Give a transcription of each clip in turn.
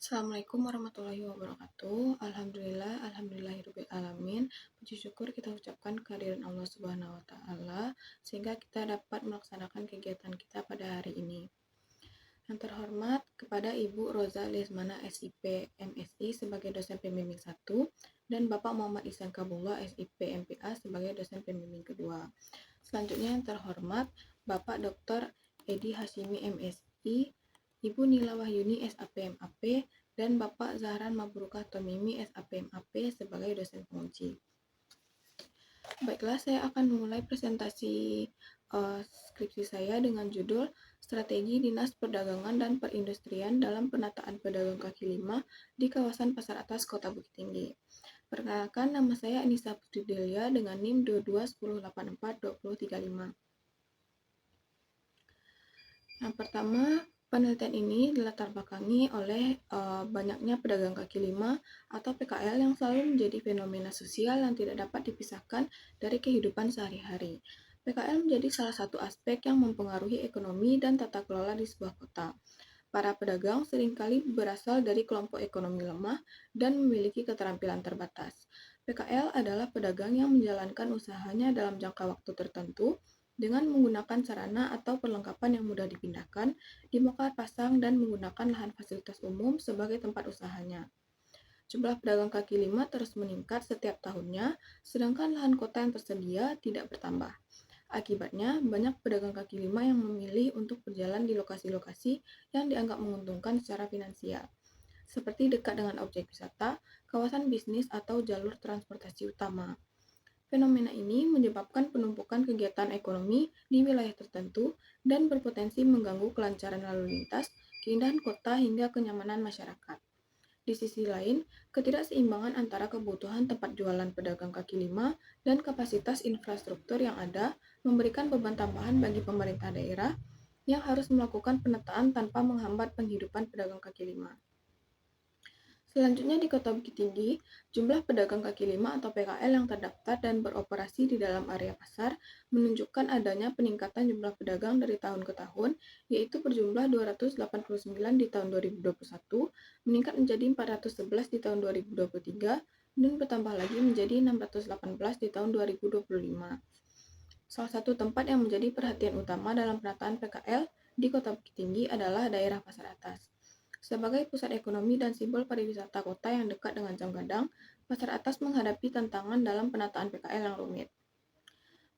Assalamualaikum warahmatullahi wabarakatuh. Alhamdulillahirabbil alamin. Puji syukur kita ucapkan kehadiran Allah Subhanahu wa taala sehingga kita dapat melaksanakan kegiatan kita pada hari ini. Yang terhormat kepada Ibu Roza Lesmana SIP MSI sebagai dosen pembimbing 1 dan Bapak Muhammad Ihsan Kabullah SIP MPA sebagai dosen pembimbing kedua. Selanjutnya yang terhormat Bapak Dr. Edi Hashimi MSI, Ibu Nila Wahyuni SAP MAP, dan Bapak Zahran Mabrukah Tomimi SAP MAP sebagai dosen penguji. Baiklah, saya akan memulai presentasi skripsi saya dengan judul Strategi Dinas Perdagangan dan Perindustrian dalam Penataan Pedagang Kaki Lima di Kawasan Pasar Atas Kota Bukit Tinggi. Perkenalkan, nama saya Anissa Putri Delia dengan NIM 2210842035. Yang pertama, penelitian ini dilatar belakangi oleh banyaknya pedagang kaki lima atau PKL yang selalu menjadi fenomena sosial yang tidak dapat dipisahkan dari kehidupan sehari-hari. PKL menjadi salah satu aspek yang mempengaruhi ekonomi dan tata kelola di sebuah kota. Para pedagang seringkali berasal dari kelompok ekonomi lemah dan memiliki keterampilan terbatas. PKL adalah pedagang yang menjalankan usahanya dalam jangka waktu tertentu dengan menggunakan sarana atau perlengkapan yang mudah dipindahkan, dibongkar pasang, dan menggunakan lahan fasilitas umum sebagai tempat usahanya. Jumlah pedagang kaki lima terus meningkat setiap tahunnya, sedangkan lahan kota yang tersedia tidak bertambah. Akibatnya, banyak pedagang kaki lima yang memilih untuk berjalan di lokasi-lokasi yang dianggap menguntungkan secara finansial, seperti dekat dengan objek wisata, kawasan bisnis, atau jalur transportasi utama. Fenomena ini menyebabkan penumpukan kegiatan ekonomi di wilayah tertentu dan berpotensi mengganggu kelancaran lalu lintas, keindahan kota, hingga kenyamanan masyarakat. Di sisi lain, ketidakseimbangan antara kebutuhan tempat jualan pedagang kaki lima dan kapasitas infrastruktur yang ada memberikan beban tambahan bagi pemerintah daerah yang harus melakukan penataan tanpa menghambat penghidupan pedagang kaki lima. Selanjutnya di Kota Bukit Tinggi, jumlah pedagang kaki lima atau PKL yang terdaftar dan beroperasi di dalam area pasar menunjukkan adanya peningkatan jumlah pedagang dari tahun ke tahun, yaitu berjumlah 289 di tahun 2021, meningkat menjadi 411 di tahun 2023, dan bertambah lagi menjadi 618 di tahun 2025. Salah satu tempat yang menjadi perhatian utama dalam penataan PKL di Kota Bukit Tinggi adalah daerah Pasar Atas. Sebagai pusat ekonomi dan simbol pariwisata kota yang dekat dengan Jam Gadang, Pasar Atas menghadapi tantangan dalam penataan PKL yang rumit.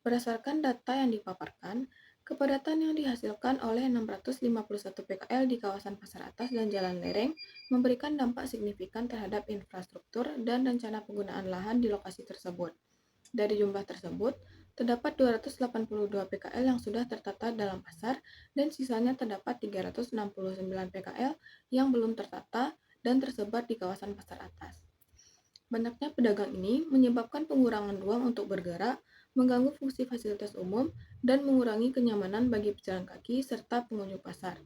Berdasarkan data yang dipaparkan, kepadatan yang dihasilkan oleh 651 PKL di kawasan Pasar Atas dan Jalan Lereng memberikan dampak signifikan terhadap infrastruktur dan rencana penggunaan lahan di lokasi tersebut. Dari jumlah tersebut, terdapat 282 PKL yang sudah tertata dalam pasar dan sisanya terdapat 369 PKL yang belum tertata dan tersebar di kawasan pasar atas. Banyaknya pedagang ini menyebabkan pengurangan ruang untuk bergerak, mengganggu fungsi fasilitas umum, dan mengurangi kenyamanan bagi pejalan kaki serta pengunjung pasar.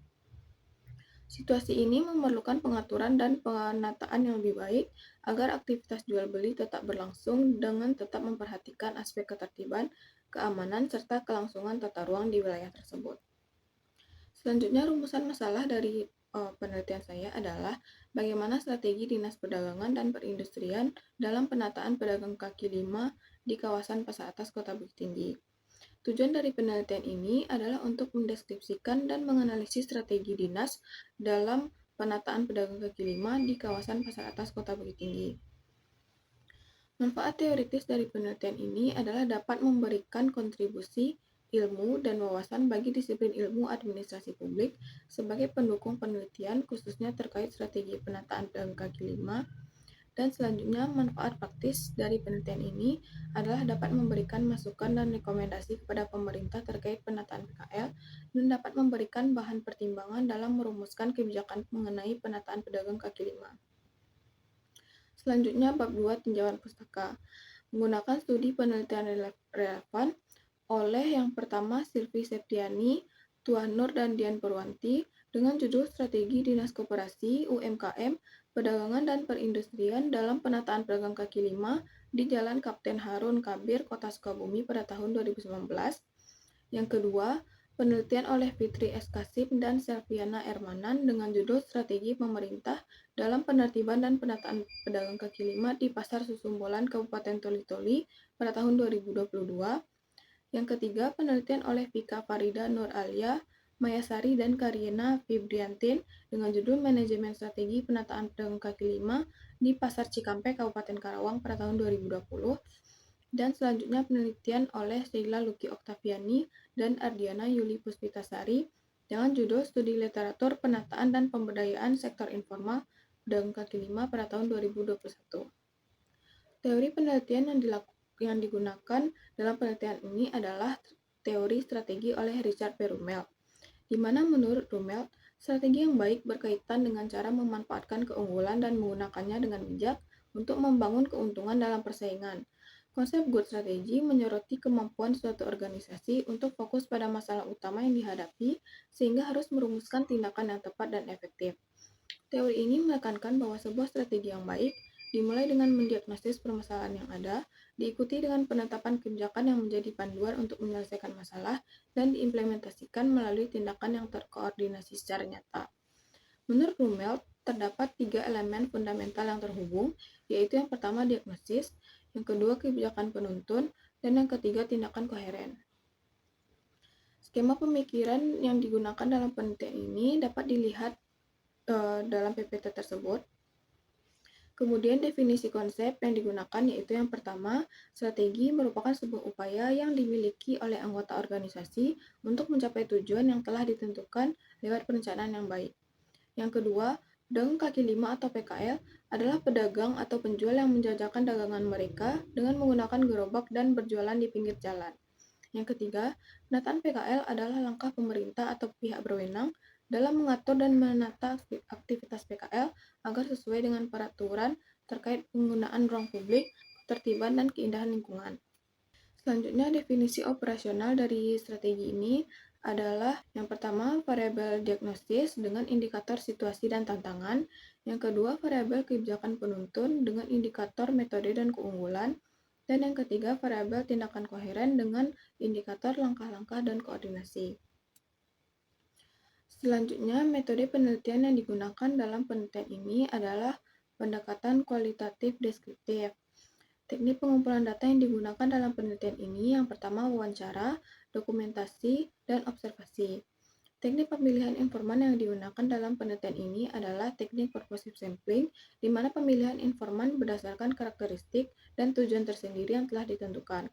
Situasi ini memerlukan pengaturan dan penataan yang lebih baik agar aktivitas jual beli tetap berlangsung dengan tetap memperhatikan aspek ketertiban, keamanan, serta kelangsungan tata ruang di wilayah tersebut. Selanjutnya, rumusan masalah dari penelitian saya adalah bagaimana strategi Dinas Perdagangan dan Perindustrian dalam penataan pedagang kaki lima di kawasan Pasar Atas Kota Bukit Tinggi. Tujuan dari penelitian ini adalah untuk mendeskripsikan dan menganalisis strategi dinas dalam penataan pedagang kaki lima di kawasan Pasar Atas Kota Bukit Tinggi. Manfaat teoritis dari penelitian ini adalah dapat memberikan kontribusi ilmu dan wawasan bagi disiplin ilmu administrasi publik sebagai pendukung penelitian khususnya terkait strategi penataan pedagang kaki lima. Dan selanjutnya, manfaat praktis dari penelitian ini adalah dapat memberikan masukan dan rekomendasi kepada pemerintah terkait penataan PKL dan dapat memberikan bahan pertimbangan dalam merumuskan kebijakan mengenai penataan pedagang kaki lima. Selanjutnya, bab 2 tinjauan pustaka. Menggunakan studi penelitian relevan oleh yang pertama Silvi Septiani, Tuah Nur, dan Dian Purwanti dengan judul Strategi Dinas Koperasi, UMKM, Perdagangan dan Perindustrian dalam Penataan Pedagang Kaki Lima di Jalan Kapten Harun Kabir, Kota Sukabumi pada tahun 2019. Yang kedua, penelitian oleh Fitri S. Kasim dan Selviana Ermanan dengan judul Strategi Pemerintah dalam Penertiban dan Penataan Pedagang Kaki Lima di Pasar Susumbolan Kabupaten Toli-Toli pada tahun 2022. Yang ketiga, penelitian oleh Vika Farida Nur Alia, Mayasari dan Karyana Fibriantin dengan judul Manajemen Strategi Penataan Pedagang Kaki Lima di Pasar Cikampek Kabupaten Karawang pada tahun 2020. Dan selanjutnya penelitian oleh Sheila Luki Oktaviani dan Ardiana Yuli Puspitasari dengan judul Studi Literatur Penataan dan Pemberdayaan Sektor Informal Pedagang Kaki Lima pada tahun 2021. Teori penelitian yang digunakan dalam penelitian ini adalah teori strategi oleh Richard P. Rummel, di mana menurut Rummel, strategi yang baik berkaitan dengan cara memanfaatkan keunggulan dan menggunakannya dengan bijak untuk membangun keuntungan dalam persaingan. Konsep good strategy menyoroti kemampuan suatu organisasi untuk fokus pada masalah utama yang dihadapi sehingga harus merumuskan tindakan yang tepat dan efektif. Teori ini menekankan bahwa sebuah strategi yang baik dimulai dengan mendiagnosis permasalahan yang ada, diikuti dengan penetapan kebijakan yang menjadi panduan untuk menyelesaikan masalah, dan diimplementasikan melalui tindakan yang terkoordinasi secara nyata. Menurut Rummel, terdapat 3 elemen fundamental yang terhubung, yaitu yang pertama diagnosis, yang kedua kebijakan penuntun, dan yang ketiga tindakan koheren. Skema pemikiran yang digunakan dalam penelitian ini dapat dilihat dalam PPT tersebut. Kemudian definisi konsep yang digunakan yaitu yang pertama, strategi merupakan sebuah upaya yang dimiliki oleh anggota organisasi untuk mencapai tujuan yang telah ditentukan lewat perencanaan yang baik. Yang kedua, pedagang kaki lima atau PKL adalah pedagang atau penjual yang menjajakan dagangan mereka dengan menggunakan gerobak dan berjualan di pinggir jalan. Yang ketiga, penataan PKL adalah langkah pemerintah atau pihak berwenang dalam mengatur dan menata aktivitas PKL agar sesuai dengan peraturan terkait penggunaan ruang publik, ketertiban, dan keindahan lingkungan. Selanjutnya, definisi operasional dari strategi ini adalah yang pertama, variabel diagnosis dengan indikator situasi dan tantangan. Yang kedua, variabel kebijakan penuntun dengan indikator metode dan keunggulan. Dan yang ketiga, variabel tindakan koheren dengan indikator langkah-langkah dan koordinasi. Selanjutnya, metode penelitian yang digunakan dalam penelitian ini adalah pendekatan kualitatif deskriptif. Teknik pengumpulan data yang digunakan dalam penelitian ini yang pertama wawancara, dokumentasi, dan observasi. Teknik pemilihan informan yang digunakan dalam penelitian ini adalah teknik purposive sampling, di mana pemilihan informan berdasarkan karakteristik dan tujuan tersendiri yang telah ditentukan.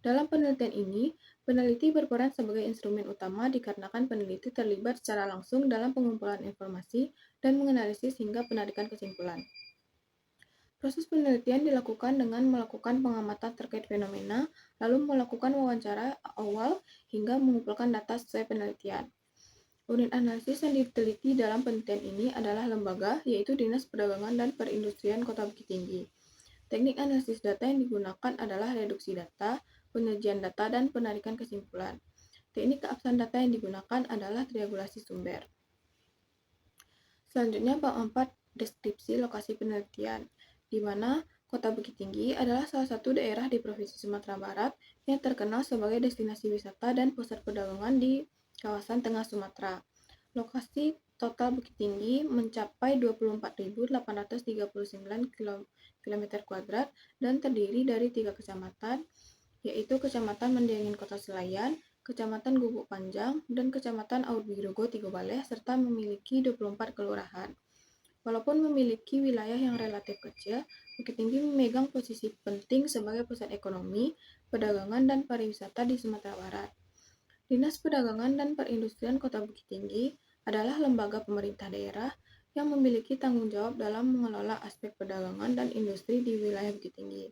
Dalam penelitian ini, peneliti berperan sebagai instrumen utama dikarenakan peneliti terlibat secara langsung dalam pengumpulan informasi dan menganalisis hingga penarikan kesimpulan. Proses penelitian dilakukan dengan melakukan pengamatan terkait fenomena, lalu melakukan wawancara awal hingga mengumpulkan data sesuai penelitian. Unit analisis yang diteliti dalam penelitian ini adalah lembaga, yaitu Dinas Perdagangan dan Perindustrian Kota Bukit Tinggi. Teknik analisis data yang digunakan adalah reduksi data, penyajian data, dan penarikan kesimpulan. Teknik keabsahan data yang digunakan adalah triangulasi sumber. Selanjutnya, bab 4, deskripsi lokasi penelitian, di mana Kota Bukit Tinggi adalah salah satu daerah di Provinsi Sumatera Barat yang terkenal sebagai destinasi wisata dan pusat perdagangan di kawasan tengah Sumatera. Lokasi total Bukit Tinggi mencapai 24.839 km² dan terdiri dari 3 kecamatan, yaitu Kecamatan Mendiangin Kota Selayan, Kecamatan Gubuk Panjang, dan Kecamatan Aurbirogo Tigobaleh, serta memiliki 24 kelurahan. Walaupun memiliki wilayah yang relatif kecil, Bukit Tinggi memegang posisi penting sebagai pusat ekonomi, perdagangan, dan pariwisata di Sumatera Barat. Dinas Perdagangan dan Perindustrian Kota Bukit Tinggi adalah lembaga pemerintah daerah yang memiliki tanggung jawab dalam mengelola aspek perdagangan dan industri di wilayah Bukit Tinggi.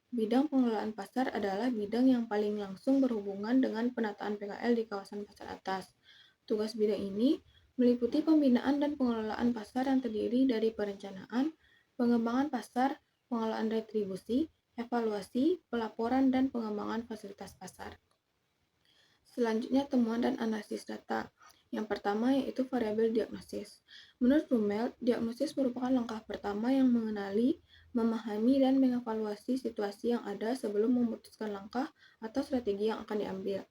Bidang pengelolaan pasar adalah bidang yang paling langsung berhubungan dengan penataan PKL di kawasan pasar atas. Tugas bidang ini meliputi pembinaan dan pengelolaan pasar yang terdiri dari perencanaan, pengembangan pasar, pengelolaan retribusi, evaluasi, pelaporan, dan pengembangan fasilitas pasar. Selanjutnya, temuan dan analisis data. Yang pertama yaitu variabel diagnosis. Menurut Rummel, diagnosis merupakan langkah pertama yang mengenali, memahami, dan mengevaluasi situasi yang ada sebelum memutuskan langkah atau strategi yang akan diambil.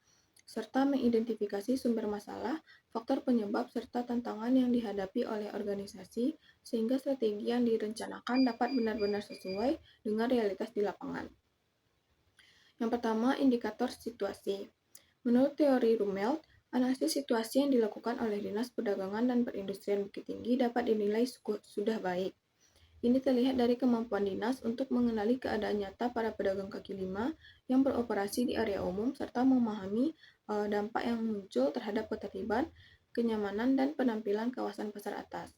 serta mengidentifikasi sumber masalah, faktor penyebab, serta tantangan yang dihadapi oleh organisasi, sehingga strategi yang direncanakan dapat benar-benar sesuai dengan realitas di lapangan. Yang pertama, indikator situasi. Menurut teori Rumelt, analisis situasi yang dilakukan oleh Dinas Perdagangan dan Perindustrian Bukit Tinggi dapat dinilai sudah baik. Ini terlihat dari kemampuan dinas untuk mengenali keadaan nyata para pedagang kaki lima yang beroperasi di area umum serta memahami dampak yang muncul terhadap ketertiban, kenyamanan, dan penampilan kawasan pasar atas.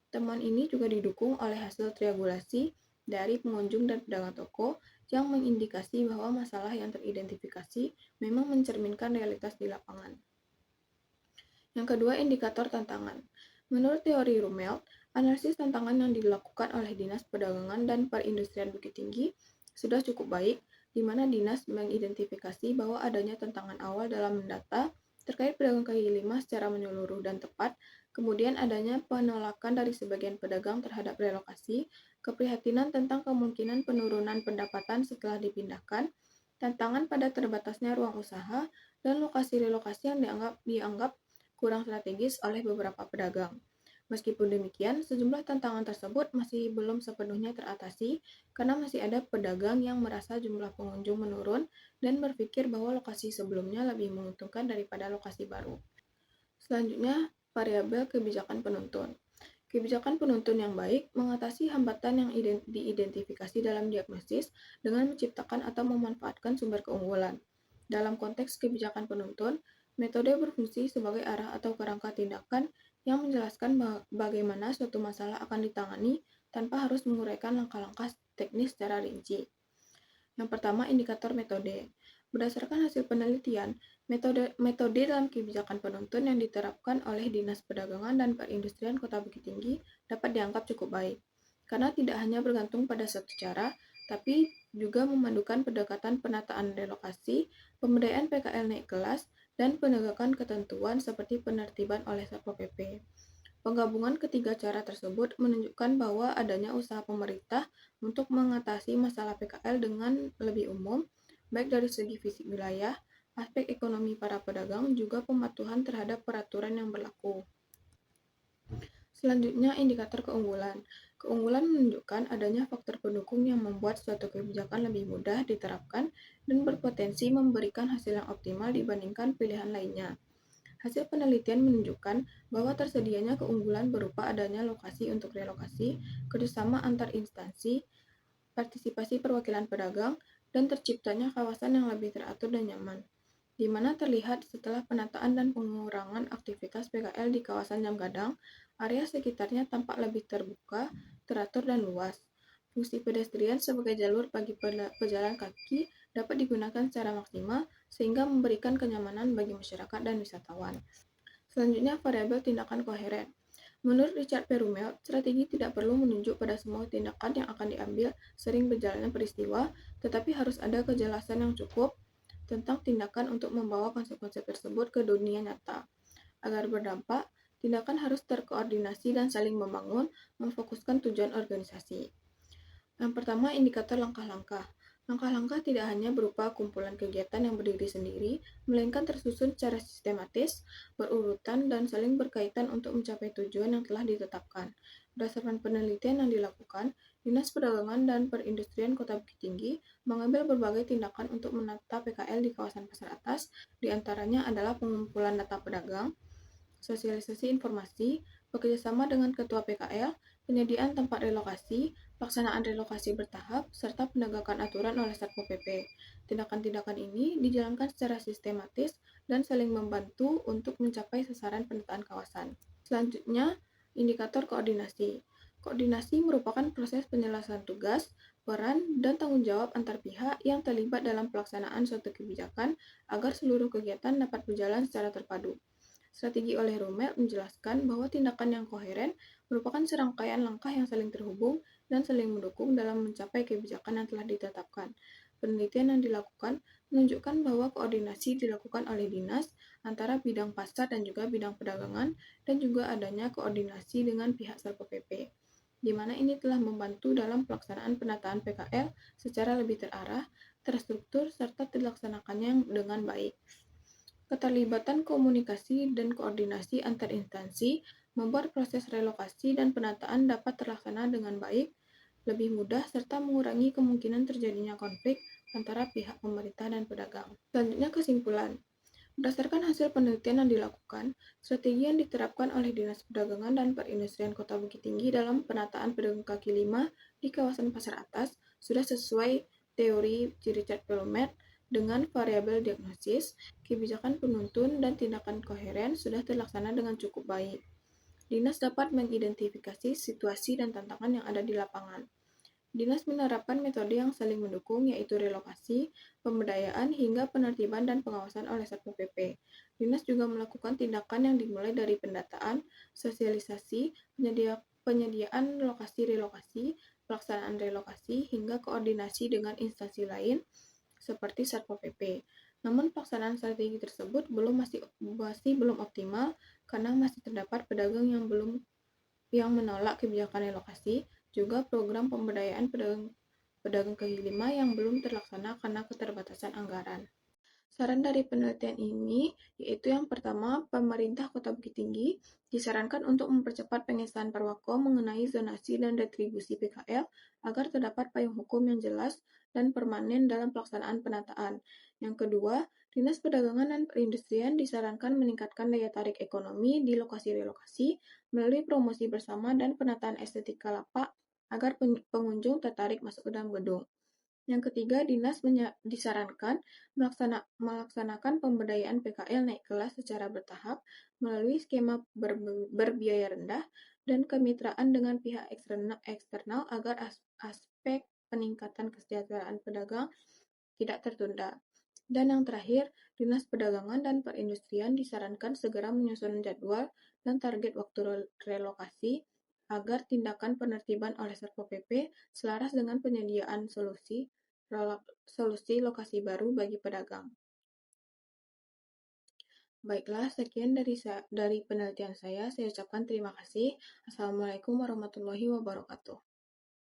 Temuan ini juga didukung oleh hasil triangulasi dari pengunjung dan pedagang toko yang mengindikasi bahwa masalah yang teridentifikasi memang mencerminkan realitas di lapangan. Yang kedua, indikator tantangan. Menurut teori Rumelt, analisis tantangan yang dilakukan oleh Dinas Perdagangan dan Perindustrian Bukit Tinggi sudah cukup baik, di mana dinas mengidentifikasi bahwa adanya tantangan awal dalam mendata terkait pedagang kaki lima secara menyeluruh dan tepat, kemudian adanya penolakan dari sebagian pedagang terhadap relokasi, keprihatinan tentang kemungkinan penurunan pendapatan setelah dipindahkan, tantangan pada terbatasnya ruang usaha, dan lokasi relokasi yang dianggap kurang strategis oleh beberapa pedagang. Meskipun demikian, sejumlah tantangan tersebut masih belum sepenuhnya teratasi karena masih ada pedagang yang merasa jumlah pengunjung menurun dan berpikir bahwa lokasi sebelumnya lebih menguntungkan daripada lokasi baru. Selanjutnya, variabel kebijakan penuntun. Kebijakan penuntun yang baik mengatasi hambatan yang diidentifikasi dalam diagnosis dengan menciptakan atau memanfaatkan sumber keunggulan. Dalam konteks kebijakan penuntun, metode berfungsi sebagai arah atau kerangka tindakan yang menjelaskan bagaimana suatu masalah akan ditangani tanpa harus menguraikan langkah-langkah teknis secara rinci. Yang pertama, indikator metode. Berdasarkan hasil penelitian, metode dalam kebijakan penuntun yang diterapkan oleh Dinas Perdagangan dan Perindustrian Kota Bukit Tinggi dapat dianggap cukup baik, karena tidak hanya bergantung pada satu cara, tapi juga memandukan pendekatan penataan relokasi, pemberdayaan PKL naik kelas, dan penegakan ketentuan seperti penertiban oleh Satpol PP. Penggabungan ketiga cara tersebut menunjukkan bahwa adanya usaha pemerintah untuk mengatasi masalah PKL dengan lebih umum, baik dari segi fisik wilayah, aspek ekonomi para pedagang, juga pematuhan terhadap peraturan yang berlaku. Selanjutnya, indikator keunggulan. Keunggulan menunjukkan adanya faktor pendukung yang membuat suatu kebijakan lebih mudah diterapkan dan berpotensi memberikan hasil yang optimal dibandingkan pilihan lainnya. Hasil penelitian menunjukkan bahwa tersedianya keunggulan berupa adanya lokasi untuk relokasi, kerjasama antar instansi, partisipasi perwakilan pedagang, dan terciptanya kawasan yang lebih teratur dan nyaman, di mana terlihat setelah penataan dan pengurangan aktivitas PKL di kawasan jam gadang, area sekitarnya tampak lebih terbuka, teratur, dan luas. Fungsi pedestrian sebagai jalur bagi pejalan kaki dapat digunakan secara maksimal sehingga memberikan kenyamanan bagi masyarakat dan wisatawan. Selanjutnya, variabel tindakan koheren. Menurut Richard Perumel, strategi tidak perlu menunjuk pada semua tindakan yang akan diambil sering berjalannya peristiwa, tetapi harus ada kejelasan yang cukup tentang tindakan untuk membawa konsep-konsep tersebut ke dunia nyata. Agar berdampak, tindakan harus terkoordinasi dan saling membangun, memfokuskan tujuan organisasi. Yang pertama, indikator langkah-langkah. Langkah-langkah tidak hanya berupa kumpulan kegiatan yang berdiri sendiri, melainkan tersusun secara sistematis, berurutan, dan saling berkaitan untuk mencapai tujuan yang telah ditetapkan. Berdasarkan penelitian yang dilakukan, Dinas Perdagangan dan Perindustrian Kota Bukit Tinggi mengambil berbagai tindakan untuk menata PKL di kawasan pasar atas, diantaranya adalah pengumpulan data pedagang, sosialisasi informasi, bekerjasama dengan ketua PKL, penyediaan tempat relokasi, pelaksanaan relokasi bertahap, serta penegakan aturan oleh Satpol PP. Tindakan-tindakan ini dijalankan secara sistematis dan saling membantu untuk mencapai sasaran penataan kawasan. Selanjutnya, indikator koordinasi. Koordinasi merupakan proses penyelesaian tugas, peran, dan tanggung jawab antar pihak yang terlibat dalam pelaksanaan suatu kebijakan agar seluruh kegiatan dapat berjalan secara terpadu. Strategi oleh Rumelt menjelaskan bahwa tindakan yang koheren merupakan serangkaian langkah yang saling terhubung dan saling mendukung dalam mencapai kebijakan yang telah ditetapkan. Penelitian yang dilakukan menunjukkan bahwa koordinasi dilakukan oleh dinas antara bidang pasar dan juga bidang perdagangan dan juga adanya koordinasi dengan pihak Satpol PP, di mana ini telah membantu dalam pelaksanaan penataan PKL secara lebih terarah, terstruktur, serta dilaksanakannya dengan baik. Keterlibatan komunikasi dan koordinasi antar instansi membuat proses relokasi dan penataan dapat terlaksana dengan baik, lebih mudah, serta mengurangi kemungkinan terjadinya konflik antara pihak pemerintah dan pedagang. Selanjutnya kesimpulan. Berdasarkan hasil penelitian yang dilakukan, strategi yang diterapkan oleh Dinas Perdagangan dan Perindustrian Kota Bukit Tinggi dalam penataan pedagang kaki lima di kawasan Pasar Atas sudah sesuai teori Richard Pelomet dengan variabel diagnosis, kebijakan penuntun, dan tindakan koheren sudah terlaksana dengan cukup baik. Dinas dapat mengidentifikasi situasi dan tantangan yang ada di lapangan. Dinas menerapkan metode yang saling mendukung, yaitu relokasi, pemberdayaan, hingga penertiban dan pengawasan oleh Satpol PP. Dinas juga melakukan tindakan yang dimulai dari pendataan, sosialisasi, penyediaan lokasi relokasi, pelaksanaan relokasi, hingga koordinasi dengan instansi lain seperti Satpol PP. Namun pelaksanaan strategi tersebut masih belum optimal karena masih terdapat pedagang yang menolak kebijakan relokasi, juga program pemberdayaan pedagang kaki lima yang belum terlaksana karena keterbatasan anggaran. Saran dari penelitian ini yaitu yang pertama, pemerintah Kota Bukit Tinggi disarankan untuk mempercepat pengesahan Perwako mengenai zonasi dan retribusi PKL agar terdapat payung hukum yang jelas dan permanen dalam pelaksanaan penataan. Yang kedua, Dinas Perdagangan dan Perindustrian disarankan meningkatkan daya tarik ekonomi di lokasi relokasi melalui promosi bersama dan penataan estetika lapak agar pengunjung tertarik masuk ke dalam gedung. Yang ketiga, Dinas disarankan melaksanakan pemberdayaan PKL naik kelas secara bertahap melalui skema berbiaya rendah dan kemitraan dengan pihak eksternal agar aspek peningkatan kesejahteraan pedagang tidak tertunda. Dan yang terakhir, Dinas Perdagangan dan Perindustrian disarankan segera menyusun jadwal dan target waktu relokasi agar tindakan penertiban oleh Satpol PP selaras dengan penyediaan solusi lokasi baru bagi pedagang. Baiklah, sekian dari penelitian saya ucapkan terima kasih. Assalamualaikum warahmatullahi wabarakatuh.